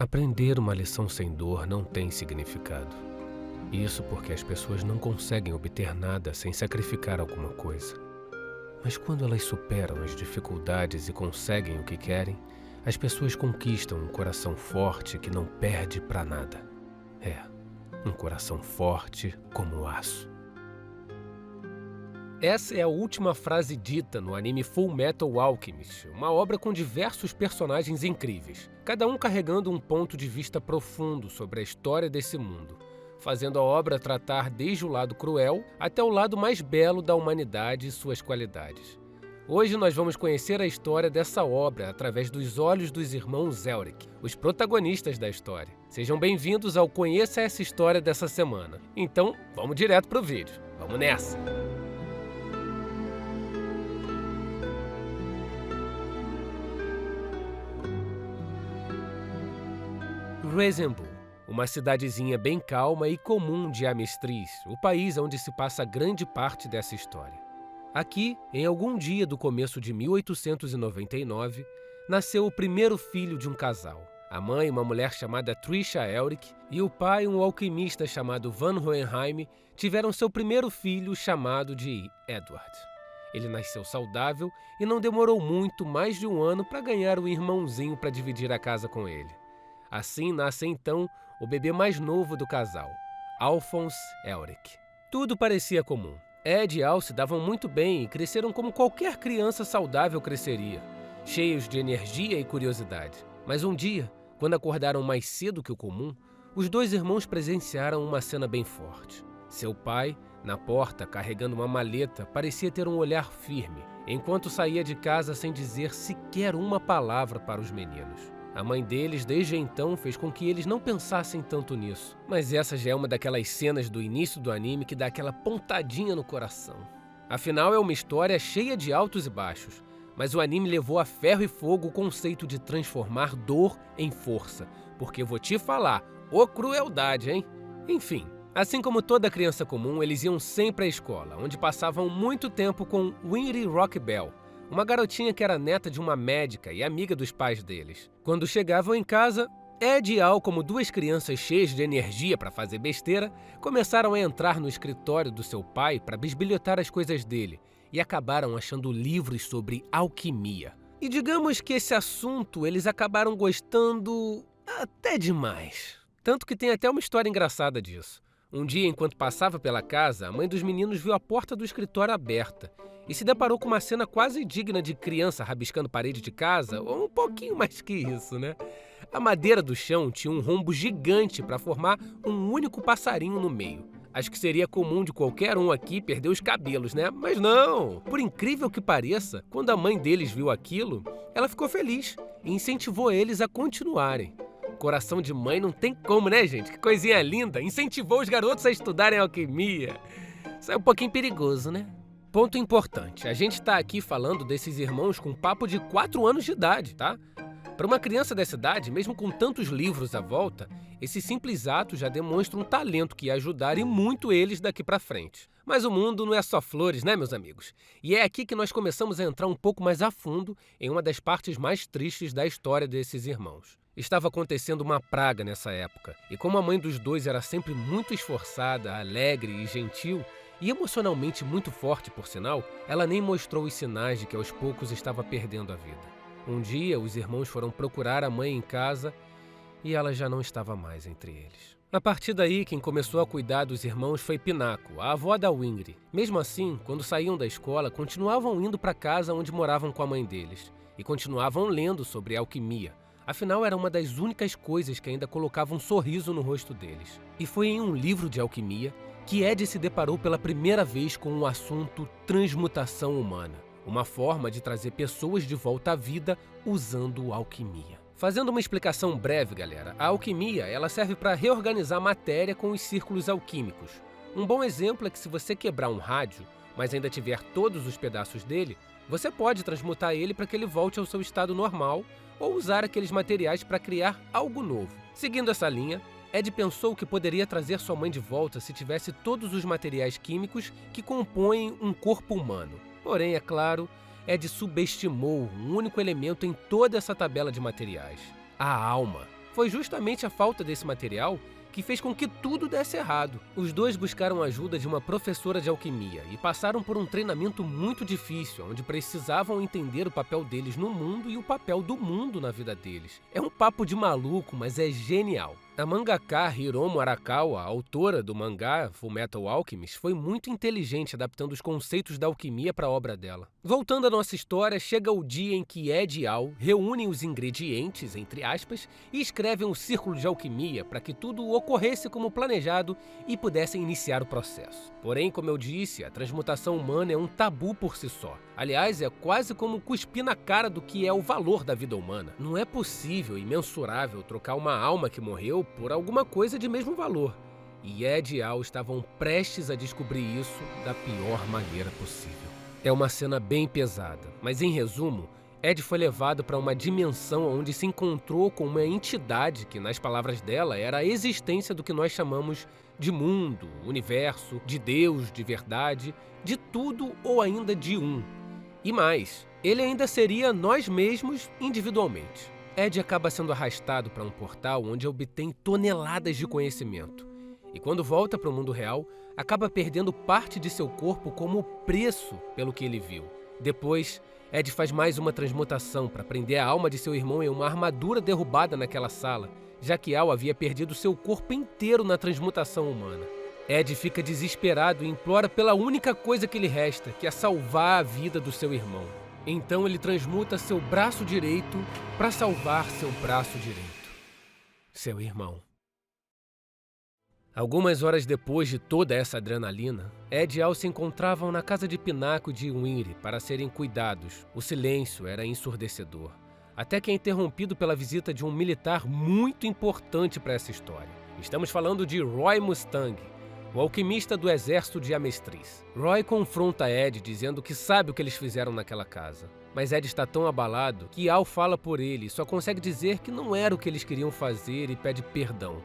Aprender uma lição sem dor não tem significado. Isso porque as pessoas não conseguem obter nada sem sacrificar alguma coisa. Mas quando elas superam as dificuldades e conseguem o que querem, as pessoas conquistam um coração forte que não perde pra nada. É, um coração forte como aço. Essa é a última frase dita no anime Fullmetal Alchemist, uma obra com diversos personagens incríveis, cada um carregando um ponto de vista profundo sobre a história desse mundo, fazendo a obra tratar desde o lado cruel até o lado mais belo da humanidade e suas qualidades. Hoje nós vamos conhecer a história dessa obra através dos olhos dos irmãos Elric, os protagonistas da história. Sejam bem-vindos ao Conheça essa História dessa semana. Então, vamos direto pro vídeo. Vamos nessa! Rezenbu, uma cidadezinha bem calma e comum de Amestris, o país onde se passa grande parte dessa história. Aqui, em algum dia do começo de 1899, nasceu o primeiro filho de um casal. A mãe, uma mulher chamada Trisha Elric, e o pai, um alquimista chamado Van Hohenheim, tiveram seu primeiro filho chamado de Edward. Ele nasceu saudável e não demorou muito, mais de um ano, para ganhar um irmãozinho para dividir a casa com ele. Assim nasce então o bebê mais novo do casal, Alphonse Elric. Tudo parecia comum. Ed e Al se davam muito bem e cresceram como qualquer criança saudável cresceria, cheios de energia e curiosidade. Mas um dia, quando acordaram mais cedo que o comum, os dois irmãos presenciaram uma cena bem forte. Seu pai, na porta, carregando uma maleta, parecia ter um olhar firme, enquanto saía de casa sem dizer sequer uma palavra para os meninos. A mãe deles, desde então, fez com que eles não pensassem tanto nisso. Mas essa já é uma daquelas cenas do início do anime que dá aquela pontadinha no coração. Afinal, é uma história cheia de altos e baixos, mas o anime levou a ferro e fogo o conceito de transformar dor em força. Porque vou te falar, ô crueldade, hein? Enfim, assim como toda criança comum, eles iam sempre à escola, onde passavam muito tempo com Winry Rockbell, uma garotinha que era neta de uma médica e amiga dos pais deles. Quando chegavam em casa, Ed e Al, como duas crianças cheias de energia para fazer besteira, começaram a entrar no escritório do seu pai para bisbilhotar as coisas dele e acabaram achando livros sobre alquimia. E digamos que esse assunto eles acabaram gostando até demais. Tanto que tem até uma história engraçada disso. Um dia, enquanto passava pela casa, a mãe dos meninos viu a porta do escritório aberta e se deparou com uma cena quase digna de criança rabiscando parede de casa, ou um pouquinho mais que isso, né? A madeira do chão tinha um rombo gigante para formar um único passarinho no meio. Acho que seria comum de qualquer um aqui perder os cabelos, né? Mas não! Por incrível que pareça, quando a mãe deles viu aquilo, ela ficou feliz e incentivou eles a continuarem. Coração de mãe não tem como, né, gente? Que coisinha linda! Incentivou os garotos a estudarem alquimia. Isso é um pouquinho perigoso, né? Ponto importante, a gente está aqui falando desses irmãos com papo de 4 anos de idade, tá? Para uma criança dessa idade, mesmo com tantos livros à volta, esse simples ato já demonstra um talento que ia ajudar e muito eles daqui para frente. Mas o mundo não é só flores, né, meus amigos? E é aqui que nós começamos a entrar um pouco mais a fundo em uma das partes mais tristes da história desses irmãos. Estava acontecendo uma praga nessa época, e como a mãe dos dois era sempre muito esforçada, alegre e gentil, e emocionalmente muito forte, por sinal, ela nem mostrou os sinais de que aos poucos estava perdendo a vida. Um dia, os irmãos foram procurar a mãe em casa e ela já não estava mais entre eles. A partir daí, quem começou a cuidar dos irmãos foi Pinako, a avó da Winry. Mesmo assim, quando saíam da escola, continuavam indo para casa onde moravam com a mãe deles e continuavam lendo sobre alquimia. Afinal, era uma das únicas coisas que ainda colocava um sorriso no rosto deles. E foi em um livro de alquimia que Ed se deparou pela primeira vez com o assunto transmutação humana, uma forma de trazer pessoas de volta à vida usando alquimia. Fazendo uma explicação breve, galera, a alquimia ela serve para reorganizar a matéria com os círculos alquímicos. Um bom exemplo é que se você quebrar um rádio, mas ainda tiver todos os pedaços dele, você pode transmutar ele para que ele volte ao seu estado normal ou usar aqueles materiais para criar algo novo. Seguindo essa linha, Ed pensou que poderia trazer sua mãe de volta se tivesse todos os materiais químicos que compõem um corpo humano. Porém, é claro, Ed subestimou um único elemento em toda essa tabela de materiais: a alma. Foi justamente a falta desse material que fez com que tudo desse errado. Os dois buscaram a ajuda de uma professora de alquimia e passaram por um treinamento muito difícil, onde precisavam entender o papel deles no mundo e o papel do mundo na vida deles. É um papo de maluco, mas é genial. A mangaka Hiromu Arakawa, autora do mangá Fullmetal Alchemist, foi muito inteligente adaptando os conceitos da alquimia para a obra dela. Voltando à nossa história, chega o dia em que Ed e Al reúnem os ingredientes, entre aspas, e escrevem um círculo de alquimia para que tudo ocorresse como planejado e pudessem iniciar o processo. Porém, como eu disse, a transmutação humana é um tabu por si só. Aliás, é quase como cuspir na cara do que é o valor da vida humana. Não é possível e mensurável trocar uma alma que morreu por alguma coisa de mesmo valor. E Ed e Al estavam prestes a descobrir isso da pior maneira possível. É uma cena bem pesada, mas em resumo, Ed foi levado para uma dimensão onde se encontrou com uma entidade que, nas palavras dela, era a existência do que nós chamamos de mundo, universo, de Deus, de verdade, de tudo ou ainda de um. E mais, ele ainda seria nós mesmos individualmente. Ed acaba sendo arrastado para um portal onde obtém toneladas de conhecimento. E quando volta para o mundo real, acaba perdendo parte de seu corpo como preço pelo que ele viu. Depois, Ed faz mais uma transmutação para prender a alma de seu irmão em uma armadura derrubada naquela sala, já que Al havia perdido seu corpo inteiro na transmutação humana. Ed fica desesperado e implora pela única coisa que lhe resta, que é salvar a vida do seu irmão. Então ele transmuta seu braço direito para salvar seu braço direito. Seu irmão. Algumas horas depois de toda essa adrenalina, Ed e Al se encontravam na casa de Pinaco de Winry para serem cuidados. O silêncio era ensurdecedor, até que é interrompido pela visita de um militar muito importante para essa história. Estamos falando de Roy Mustang, o alquimista do exército de Amestriz. Roy confronta Ed dizendo que sabe o que eles fizeram naquela casa. Mas Ed está tão abalado que Al fala por ele e só consegue dizer que não era o que eles queriam fazer e pede perdão.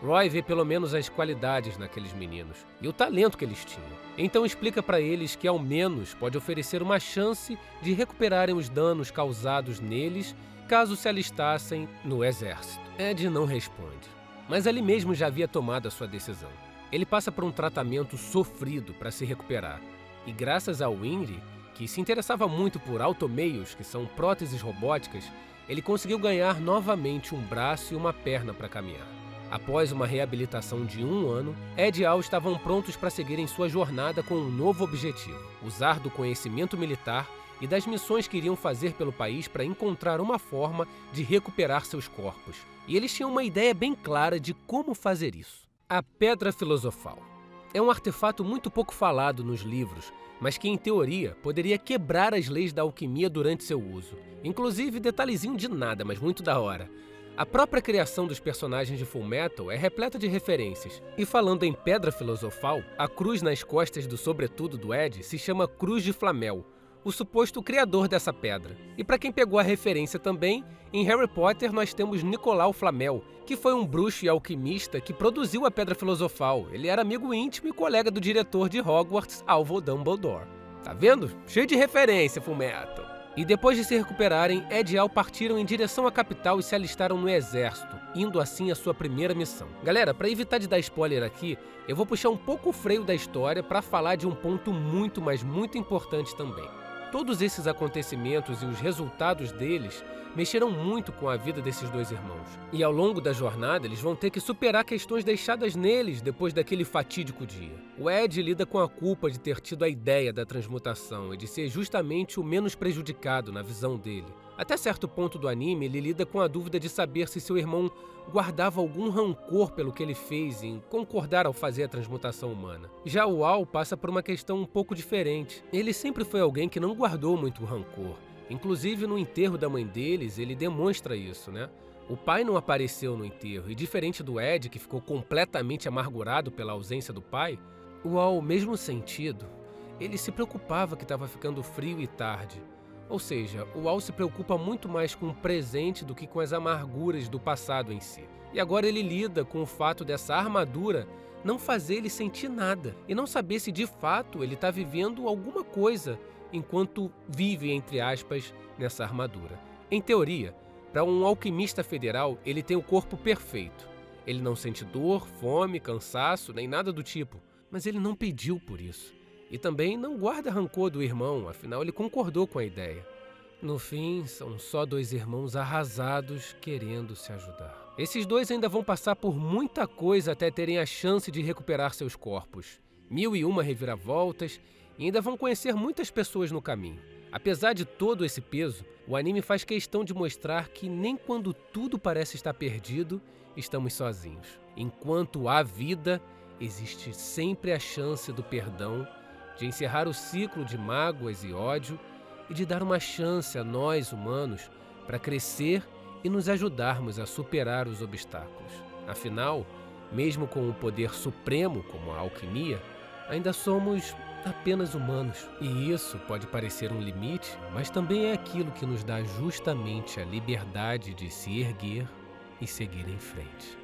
Roy vê pelo menos as qualidades naqueles meninos e o talento que eles tinham. Então explica para eles que ao menos pode oferecer uma chance de recuperarem os danos causados neles caso se alistassem no exército. Ed não responde, mas ele mesmo já havia tomado a sua decisão. Ele passa por um tratamento sofrido para se recuperar e graças ao Winry, que se interessava muito por automeios, que são próteses robóticas, ele conseguiu ganhar novamente um braço e uma perna para caminhar. Após uma reabilitação de 1 ano, Ed e Al estavam prontos para seguirem sua jornada com um novo objetivo: usar do conhecimento militar e das missões que iriam fazer pelo país para encontrar uma forma de recuperar seus corpos. E eles tinham uma ideia bem clara de como fazer isso. A Pedra Filosofal. É um artefato muito pouco falado nos livros, mas que, em teoria, poderia quebrar as leis da alquimia durante seu uso. Inclusive, detalhezinho de nada, mas muito da hora. A própria criação dos personagens de Fullmetal é repleta de referências. E falando em Pedra Filosofal, a cruz nas costas do sobretudo do Ed se chama Cruz de Flamel, o suposto criador dessa pedra. E para quem pegou a referência também, em Harry Potter nós temos Nicolau Flamel, que foi um bruxo e alquimista que produziu a Pedra Filosofal. Ele era amigo íntimo e colega do diretor de Hogwarts, Alvo Dumbledore. Tá vendo? Cheio de referência, Fullmetal. E depois de se recuperarem, Ed e Al partiram em direção à capital e se alistaram no exército, indo assim à sua primeira missão. Galera, para evitar de dar spoiler aqui, eu vou puxar um pouco o freio da história para falar de um ponto muito, mas muito importante também. Todos esses acontecimentos e os resultados deles mexeram muito com a vida desses dois irmãos. E ao longo da jornada, eles vão ter que superar questões deixadas neles depois daquele fatídico dia. O Ed lida com a culpa de ter tido a ideia da transmutação e de ser justamente o menos prejudicado na visão dele. Até certo ponto do anime, ele lida com a dúvida de saber se seu irmão guardava algum rancor pelo que ele fez em concordar ao fazer a transmutação humana. Já o Al passa por uma questão um pouco diferente. Ele sempre foi alguém que não guardou muito rancor. Inclusive, no enterro da mãe deles, ele demonstra isso, né? O pai não apareceu no enterro, e diferente do Ed, que ficou completamente amargurado pela ausência do pai, o Al, mesmo sentido, ele se preocupava que estava ficando frio e tarde. Ou seja, o Al se preocupa muito mais com o presente do que com as amarguras do passado em si. E agora ele lida com o fato dessa armadura não fazer ele sentir nada, e não saber se de fato ele está vivendo alguma coisa enquanto vive, entre aspas, nessa armadura. Em teoria, Para um alquimista federal, ele tem o corpo perfeito. Ele não sente dor, fome, cansaço, nem nada do tipo, mas ele não pediu por isso. E também não guarda rancor do irmão, afinal ele concordou com a ideia. No fim, são só dois irmãos arrasados querendo se ajudar. Esses dois ainda vão passar por muita coisa até terem a chance de recuperar seus corpos. 1001 reviravoltas e ainda vão conhecer muitas pessoas no caminho. Apesar de todo esse peso, o anime faz questão de mostrar que nem quando tudo parece estar perdido, estamos sozinhos. Enquanto há vida, existe sempre a chance do perdão, de encerrar o ciclo de mágoas e ódio e de dar uma chance a nós, humanos, para crescer e nos ajudarmos a superar os obstáculos. Afinal, mesmo com um poder supremo como a alquimia, ainda somos apenas humanos. E isso pode parecer um limite, mas também é aquilo que nos dá justamente a liberdade de se erguer e seguir em frente.